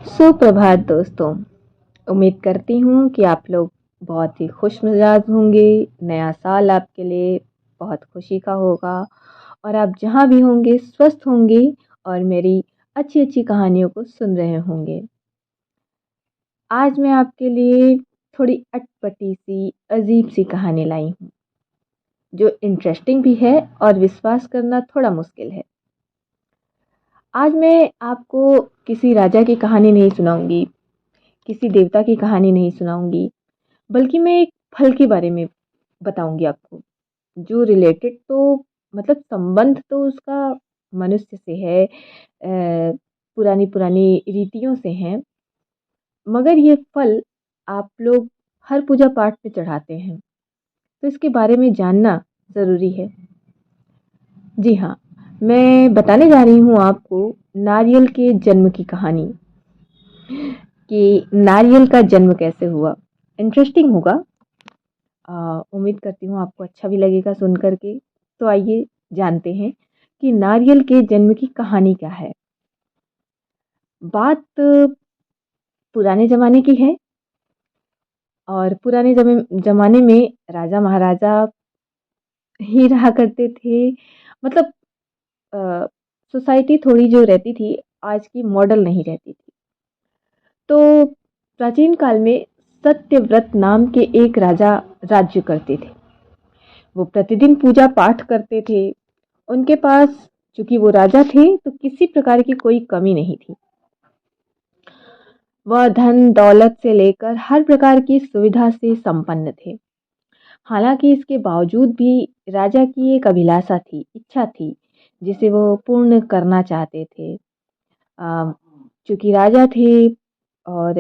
सुप्रभात दोस्तों। उम्मीद करती हूँ कि आप लोग बहुत ही खुश मिजाज होंगे। नया साल आपके लिए बहुत खुशी का होगा और आप जहाँ भी होंगे स्वस्थ होंगे और मेरी अच्छी अच्छी कहानियों को सुन रहे होंगे। आज मैं आपके लिए थोड़ी अटपटी सी अजीब सी कहानी लाई हूँ जो इंटरेस्टिंग भी है और विश्वास करना थोड़ा मुश्किल है। आज मैं आपको किसी राजा की कहानी नहीं सुनाऊंगी, किसी देवता की कहानी नहीं सुनाऊंगी, बल्कि मैं एक फल के बारे में बताऊंगी आपको, जो रिलेटेड तो मतलब संबंध तो उसका मनुष्य से है, पुरानी पुरानी रीतियों से हैं, मगर ये फल आप लोग हर पूजा पाठ में चढ़ाते हैं, तो इसके बारे में जानना ज़रूरी है। जी हाँ, मैं बताने जा रही हूँ आपको नारियल के जन्म की कहानी, कि नारियल का जन्म कैसे हुआ। इंटरेस्टिंग होगा। उम्मीद करती हूँ आपको अच्छा भी लगेगा सुन कर के। तो आइए जानते हैं कि नारियल के जन्म की कहानी क्या है। बात पुराने ज़माने की है और पुराने ज़माने में राजा महाराजा ही रहा करते थे। मतलब अ, सोसाइटी थोड़ी जो रहती थी आज की मॉडल नहीं रहती थी। तो प्राचीन काल में सत्यव्रत नाम के एक राजा राज्य करते थे। वो प्रतिदिन पूजा पाठ करते थे। उनके पास, चूंकि वो राजा थे, तो किसी प्रकार की कोई कमी नहीं थी। वह धन दौलत से लेकर हर प्रकार की सुविधा से संपन्न थे। हालांकि इसके बावजूद भी राजा की एक अभिलाषा थी, इच्छा थी, जिसे वो पूर्ण करना चाहते थे। चूंकि राजा थे और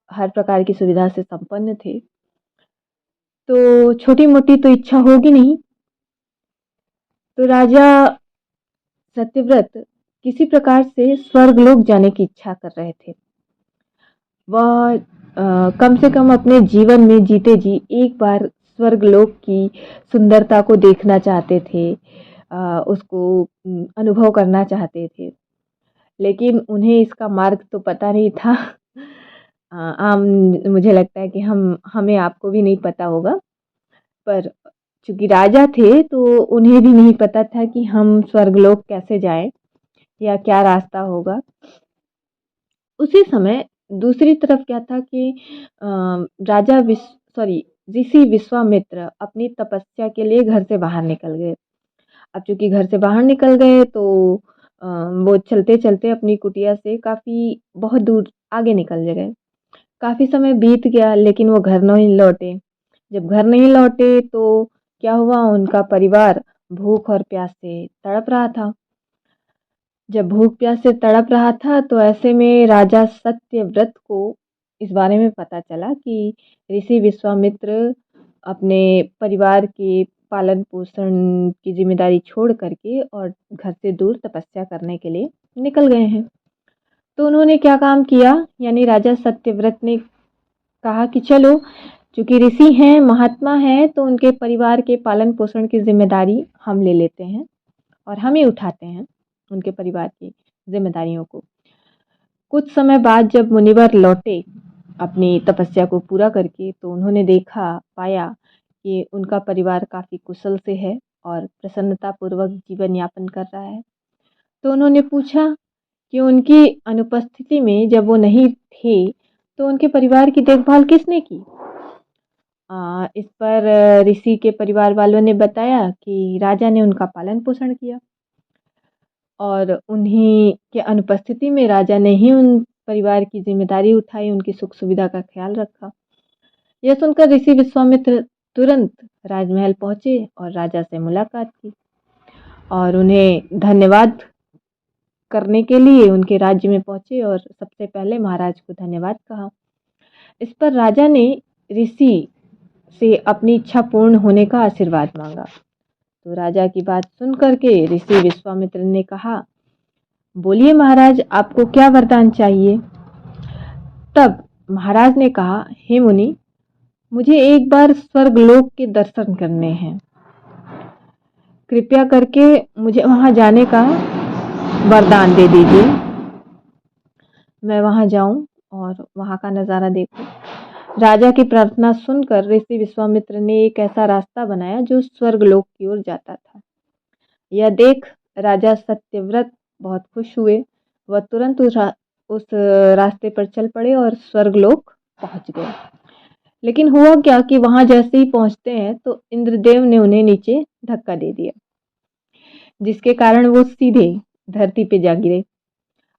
हर प्रकार की सुविधा से संपन्न थे, तो छोटी मोटी तो इच्छा होगी नहीं। तो राजा सत्यव्रत किसी प्रकार से स्वर्गलोक जाने की इच्छा कर रहे थे। वह कम से कम अपने जीवन में जीते जी एक बार स्वर्गलोक की सुंदरता को देखना चाहते थे, उसको अनुभव करना चाहते थे। लेकिन उन्हें इसका मार्ग तो पता नहीं था। आम मुझे लगता है कि हमें आपको भी नहीं पता होगा, पर चूंकि राजा थे तो उन्हें भी नहीं पता था कि हम स्वर्गलोक कैसे जाएं या क्या रास्ता होगा। उसी समय दूसरी तरफ क्या था कि राजा ऋषि विश्वामित्र अपनी तपस्या के लिए घर से बाहर निकल गए। अब चूंकि घर से बाहर निकल गए तो वो चलते चलते अपनी कुटिया से काफ़ी बहुत दूर आगे निकल गए। काफ़ी समय बीत गया लेकिन वो घर नहीं लौटे। जब घर नहीं लौटे तो क्या हुआ, उनका परिवार भूख और प्यास से तड़प रहा था। जब भूख प्यास से तड़प रहा था तो ऐसे में राजा सत्यव्रत को इस बारे में पता चला कि ऋषि विश्वामित्र अपने परिवार के पालन पोषण की जिम्मेदारी छोड़ करके और घर से दूर तपस्या करने के लिए निकल गए हैं। तो उन्होंने क्या काम किया, यानी राजा सत्यव्रत ने कहा कि चलो, चूंकि ऋषि हैं, महात्मा हैं, तो उनके परिवार के पालन पोषण की जिम्मेदारी हम ले लेते हैं और हम ही उठाते हैं उनके परिवार की जिम्मेदारियों को। कुछ समय बाद जब मुनिवर लौटे अपनी तपस्या को पूरा करके, तो उन्होंने पाया कि उनका परिवार काफ़ी कुशल से है और प्रसन्नतापूर्वक जीवन यापन कर रहा है। तो उन्होंने पूछा कि उनकी अनुपस्थिति में जब वो नहीं थे तो उनके परिवार की देखभाल किसने की। इस पर ऋषि के परिवार वालों ने बताया कि राजा ने उनका पालन पोषण किया और उन्हीं के अनुपस्थिति में राजा ने ही उन परिवार की जिम्मेदारी उठाई, उनकी सुख सुविधा का ख्याल रखा। यह सुनकर ऋषि विश्वामित्र तुरंत राजमहल पहुंचे और राजा से मुलाकात की और उन्हें धन्यवाद करने के लिए उनके राज्य में पहुंचे और सबसे पहले महाराज को धन्यवाद कहा। इस पर राजा ने ऋषि से अपनी इच्छा पूर्ण होने का आशीर्वाद मांगा। तो राजा की बात सुन करके ऋषि विश्वामित्र ने कहा, बोलिए महाराज, आपको क्या वरदान चाहिए। तब महाराज ने कहा, हे मुनि, मुझे एक बार स्वर्गलोक के दर्शन करने हैं। कृपया करके मुझे वहां जाने का वरदान दे दीजिए। मैं वहाँ जाऊँ और वहाँ का नज़ारा देखूँ। राजा की प्रार्थना सुनकर ऋषि विश्वामित्र ने एक ऐसा रास्ता बनाया जो स्वर्गलोक की ओर जाता था। यह देख राजा सत्यव्रत बहुत खुश हुए। वह तुरंत उस रास्ते पर चल पड़े और स्वर्गलोक पहुंच गए। लेकिन हुआ क्या कि वहां जैसे ही पहुंचते हैं तो इंद्रदेव ने उन्हें नीचे धक्का दे दिया, जिसके कारण वो सीधे धरती पे जा गिरे।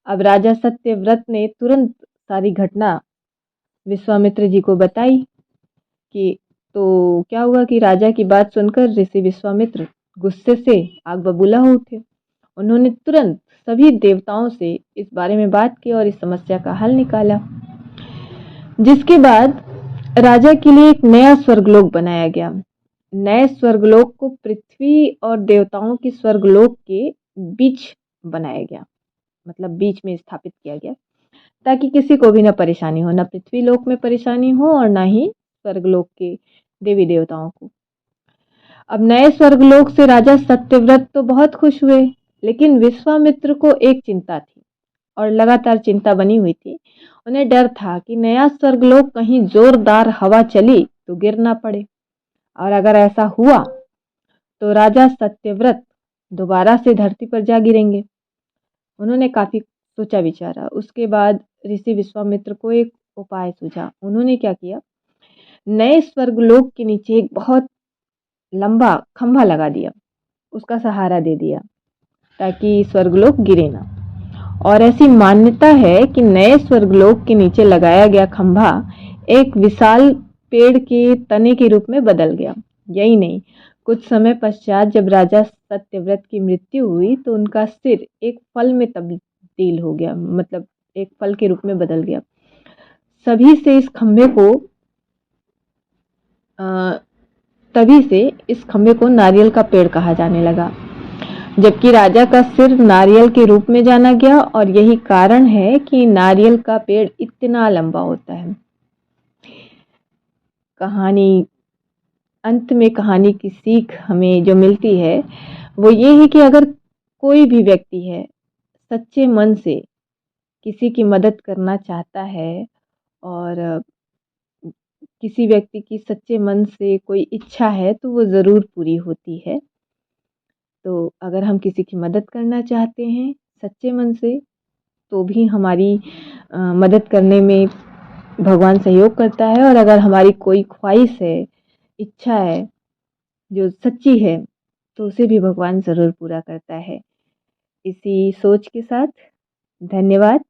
अब राजा सत्यव्रत ने तुरंत सारी घटना विश्वामित्र जी को बताई कि तो क्या हुआ कि राजा की बात सुनकर ऋषि विश्वामित्र गुस्से से आग बबूला हो उठे। उन्होंने तुरंत सभी देवताओं से इस बारे में बात की और इस समस्या का हल निकाला, जिसके बाद राजा के लिए एक नया स्वर्गलोक बनाया गया। नए स्वर्गलोक को पृथ्वी और देवताओं की स्वर्गलोक के बीच बनाया गया, मतलब बीच में स्थापित किया गया, ताकि किसी को भी ना परेशानी हो, ना पृथ्वी लोक में परेशानी हो और ना ही स्वर्गलोक के देवी देवताओं को। अब नए स्वर्गलोक से राजा सत्यव्रत तो बहुत खुश हुए, लेकिन विश्वामित्र को एक चिंता थी और लगातार चिंता बनी हुई थी। उन्हें डर था कि नया स्वर्गलोक कहीं जोरदार हवा चली तो गिर ना पड़े, और अगर ऐसा हुआ तो राजा सत्यव्रत दोबारा से धरती पर जा गिरेंगे। उन्होंने काफी सोचा विचारा। उसके बाद ऋषि विश्वामित्र को एक उपाय सूझा। उन्होंने क्या किया, नए स्वर्गलोक के नीचे एक बहुत लंबा खंभा लगा दिया, उसका सहारा दे दिया ताकि स्वर्गलोक गिरे ना। और ऐसी मान्यता है कि नए स्वर्गलोक के नीचे लगाया गया खंभा एक विशाल पेड़ के तने के रूप में बदल गया। यही नहीं, कुछ समय पश्चात जब राजा सत्यव्रत की मृत्यु हुई तो उनका सिर एक फल में तब्दील हो गया, मतलब एक फल के रूप में बदल गया। सभी से इस खंभे को तभी से इस खंभे को नारियल का पेड़ कहा जाने लगा, जबकि राजा का सिर नारियल के रूप में जाना गया। और यही कारण है कि नारियल का पेड़ इतना लंबा होता है। कहानी अंत में कहानी की सीख हमें जो मिलती है वो ये है कि अगर कोई भी व्यक्ति है सच्चे मन से किसी की मदद करना चाहता है और किसी व्यक्ति की सच्चे मन से कोई इच्छा है तो वो ज़रूर पूरी होती है। तो अगर हम किसी की मदद करना चाहते हैं सच्चे मन से तो भी हमारी मदद करने में भगवान सहयोग करता है। और अगर हमारी कोई ख्वाहिश है, इच्छा है जो सच्ची है तो उसे भी भगवान ज़रूर पूरा करता है। इसी सोच के साथ धन्यवाद।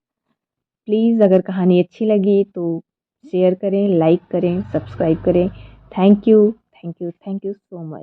प्लीज़ अगर कहानी अच्छी लगी तो शेयर करें, लाइक करें, सब्सक्राइब करें। Thank you, thank you, thank you so much.